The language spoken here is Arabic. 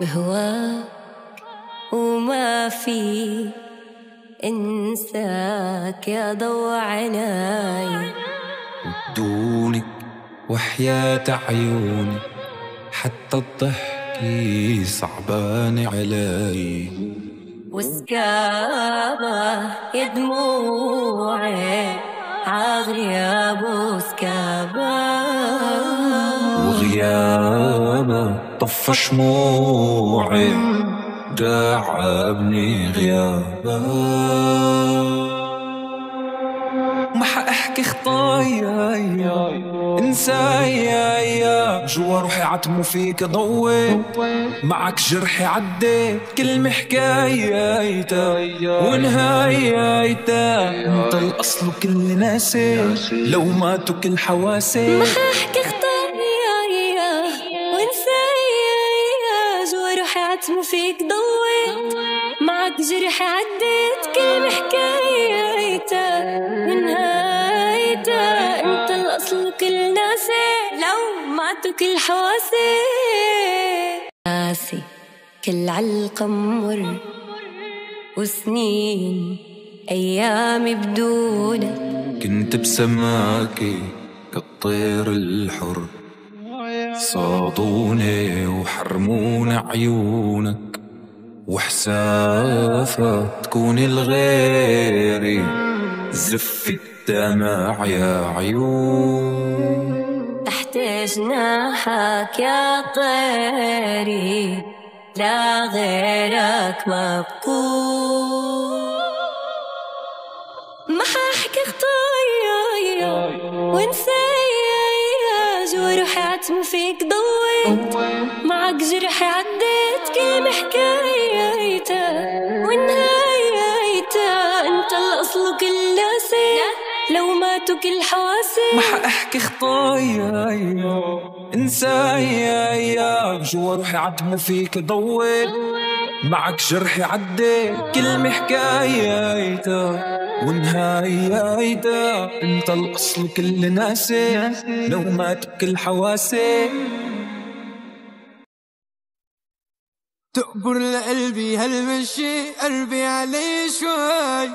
بهواك وما في انساك يا ضو عناي. بدونك وحياة عيوني حتى الضحك صعبان علي. وسكابة يا دموعي عغياب وسكابة، وغيابه طفى شموعي داعبني غيابه. ما حاحكي خطايا انسايا جوا روحي عتمو فيك ضوي. معك جرحي عديت كلمة حكايته ونهايته. انت الاصل وكل ناسي لو ماتوا كل حواسي. ما حاحكي خطايا وانسايا جوا روحي عتمو فيك ضويت. معك جرحي عديت كلمة حكايته ونهايته. انت الاصل وكل ناسي لو ماتوا كل حواسي. ناسي كل علقة مر وسنين أيامي بدونك. كنت بسماكي كالطير الحر، صادوني وحرمون عيونك. وحسافة تكوني الغيري زف الدمع يا عيون. تحت جناحك يا طيري لا غيرك مبكون. ما حاحكي خطايا وانسايا جوا روحي عتمو فيك ضويت. معك جرحي عديت كلمة حكايته ونهايته. انت الاصل وكل ناسي لو ماتوا كل حواسي. ما حاحكي خطايا انسايا جوا روحي عتمو فيك ضويت. معك جرحي عديت كلمة حكايته ونهايته. انت الاصل كل ناسي لو مات بكل حواسي. تقبر لقلبي هالمشي قلبي عليه شوي.